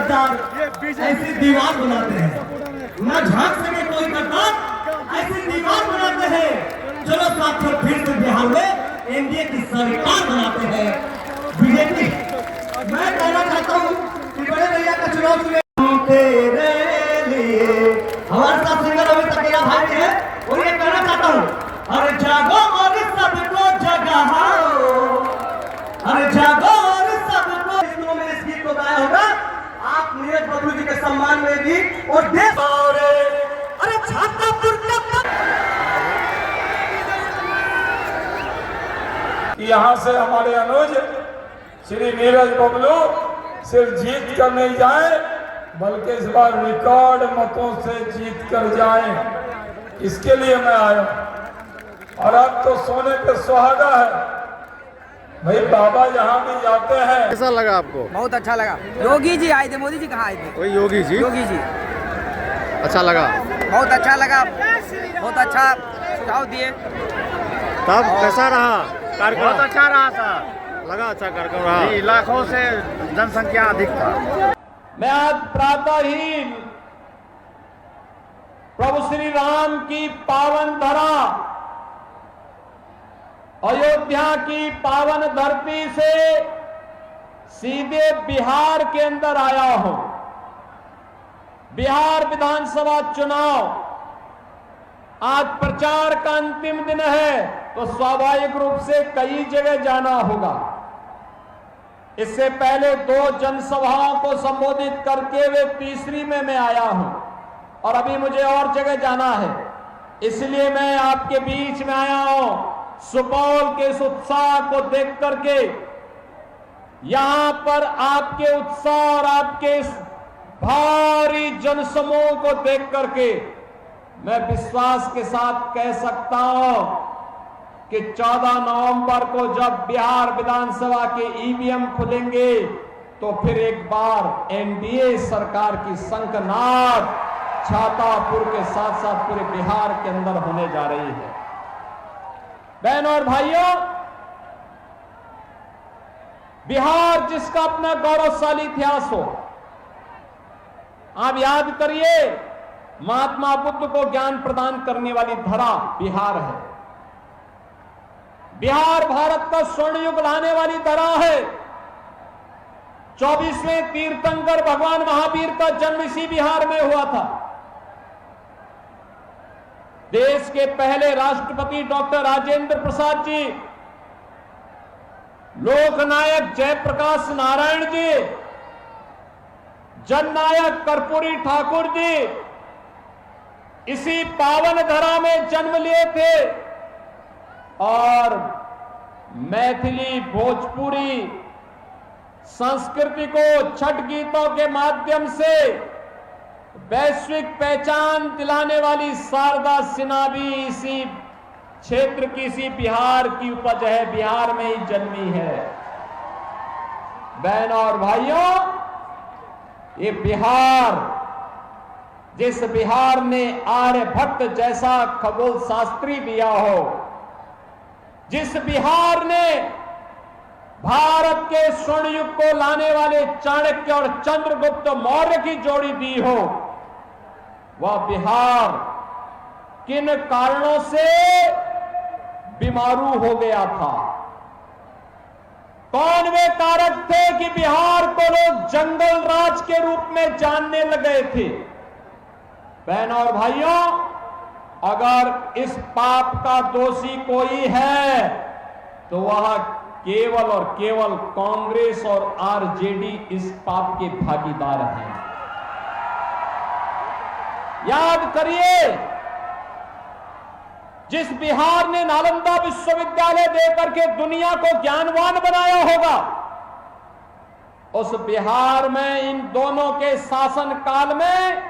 गद्दार ऐसी दीवार बनाते हैं, न झांक सके कोई गद्दार ऐसी दीवार बनाते हैं। चलो साथियों, फिर से बिहार में एनडीए की सरकार बनाते हैं बीजेपी। मैं कहना चाहता हूँ कि बड़े भैया का चुनाव तेरे लिए हमारे साथ सिंगर अभी तक भाई है, और ये कहना चाहता हूँ, अरे जागो और सबको जगाओ, अरे जागो और सबको। हिंदुओं में इस गीत को गाया होगा आप नीरज बबलू जी के सम्मान में भी, और देश अरे छातापुर यहाँ से हमारे अनुज श्री नीरज बबलू सिर्फ जीत कर नहीं जाए, बल्कि इस बार रिकॉर्ड मतों से जीत कर जाए, इसके लिए मैं आया। और अब तो सोने पे सुहागा है भाई, बाबा यहाँ भी जाते हैं। कैसा लगा आपको? बहुत अच्छा लगा। योगी जी आए थे, मोदी जी कहाँ आए थे? वही योगी जी। योगी जी अच्छा लगा? बहुत अच्छा लगा, बहुत अच्छा सुझाव दिए। तब कैसा रहा कार्यक्रम? बहुत अच्छा रहा था, लगा अच्छा कार्यक्रम रहा। लाखों से जनसंख्या अधिक था। मैं आज प्रातः ही प्रभु श्री राम की पावन धरा अयोध्या की पावन धरती से सीधे बिहार के अंदर आया हूं। बिहार विधानसभा चुनाव आज प्रचार का अंतिम दिन है, तो स्वाभाविक रूप से कई जगह जाना होगा। इससे पहले 2 जनसभाओं को संबोधित करके वे तीसरी में मैं आया हूं, और अभी मुझे और जगह जाना है, इसलिए मैं आपके बीच में आया हूं। सुपौल के इस उत्साह को देख करके, यहां पर आपके उत्साह और आपके इस भारी जनसमूह को देख करके मैं विश्वास के साथ कह सकता हूं कि 14 नवंबर को जब बिहार विधानसभा के ईवीएम खुलेंगे, तो फिर एक बार एनडीए सरकार की शंखनाद छातापुर के साथ साथ पूरे बिहार के अंदर होने जा रही है। बहनों और भाइयों, बिहार जिसका अपना गौरवशाली इतिहास हो, आप याद करिए, महात्मा बुद्ध को ज्ञान प्रदान करने वाली धरा बिहार है। बिहार भारत का स्वर्ण युग लाने वाली धरा है। 24वें तीर्थंकर भगवान महावीर का जन्म इसी बिहार में हुआ था। देश के पहले राष्ट्रपति डॉक्टर राजेंद्र प्रसाद जी, लोकनायक जयप्रकाश नारायण जी, जननायक कर्पूरी ठाकुर जी इसी पावन धरा में जन्म लिए थे, और मैथिली भोजपुरी संस्कृति को छठ गीतों के माध्यम से वैश्विक पहचान दिलाने वाली शारदा सिन्हा भी इसी क्षेत्र की, इसी बिहार की उपज है, बिहार में ही जन्मी है। बहनों और भाइयों, ये बिहार, जिस बिहार ने आर्यभट्ट जैसा खगोल शास्त्री दिया हो, जिस बिहार ने भारत के स्वर्ण युग को लाने वाले चाणक्य और चंद्रगुप्त मौर्य की जोड़ी दी हो, वह बिहार किन कारणों से बीमारू हो गया था? कौन वे कारक थे कि बिहार को लोग जंगल राज के रूप में जानने लगे थे? बहनों और भाइयों, अगर इस पाप का दोषी कोई है तो वह केवल और केवल कांग्रेस और आरजेडी इस पाप के भागीदार हैं। याद करिए, जिस बिहार ने नालंदा विश्वविद्यालय देकर के दुनिया को ज्ञानवान बनाया होगा, उस बिहार में इन दोनों के शासन काल में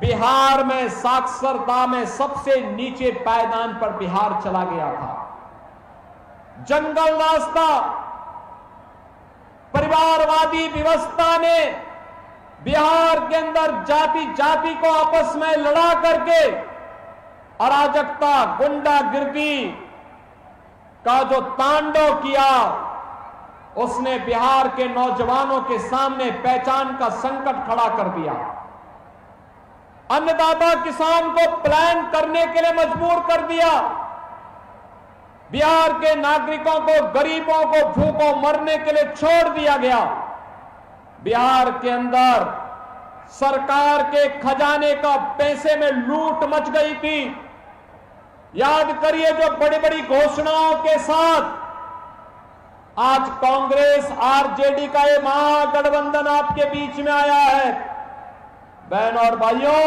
बिहार में साक्षरता में सबसे नीचे पायदान पर बिहार चला गया था। जंगल रास्ता, परिवारवादी व्यवस्था ने बिहार के अंदर जाति जाति को आपस में लड़ा करके अराजकता, गुंडागिर्दी का जो तांडव किया, उसने बिहार के नौजवानों के सामने पहचान का संकट खड़ा कर दिया। अन्नदाता किसान को प्लान करने के लिए मजबूर कर दिया। बिहार के नागरिकों को, गरीबों को भूखों मरने के लिए छोड़ दिया गया। बिहार के अंदर सरकार के खजाने का पैसे में लूट मच गई थी। याद करिए, जो बड़ी बड़ी घोषणाओं के साथ आज कांग्रेस आरजेडी का ये महागठबंधन आपके बीच में आया है। बहन और भाइयों,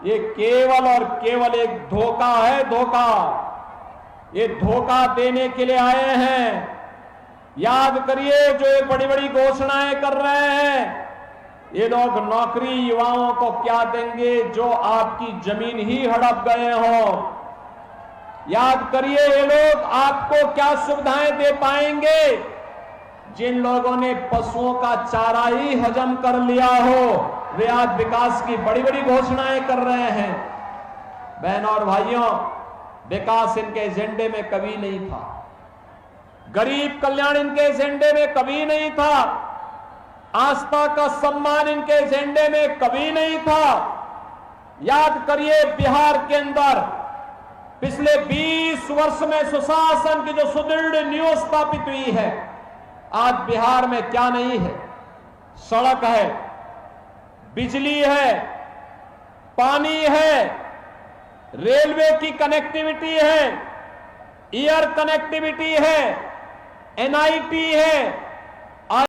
ये केवल और केवल एक धोखा है, धोखा। ये धोखा देने के लिए आए हैं। याद करिए, जो ये बड़ी बड़ी घोषणाएं कर रहे हैं, ये लोग नौकरी युवाओं को क्या देंगे जो आपकी जमीन ही हड़प गए हो। याद करिए, ये लोग आपको क्या सुविधाएं दे पाएंगे जिन लोगों ने पशुओं का चारा ही हजम कर लिया हो। वे आज विकास की बड़ी बड़ी घोषणाएं कर रहे हैं। बहन और भाइयों, विकास इनके एजेंडे में कभी नहीं था। गरीब कल्याण इनके एजेंडे में कभी नहीं था। आस्था का सम्मान इनके एजेंडे में कभी नहीं था। याद करिए, बिहार के अंदर पिछले 20 वर्ष में सुशासन की जो सुदृढ़ नींव स्थापित हुई है, आज बिहार में क्या नहीं है। सड़क है, बिजली है, पानी है, रेलवे की कनेक्टिविटी है, एयर कनेक्टिविटी है, एनआईटी है,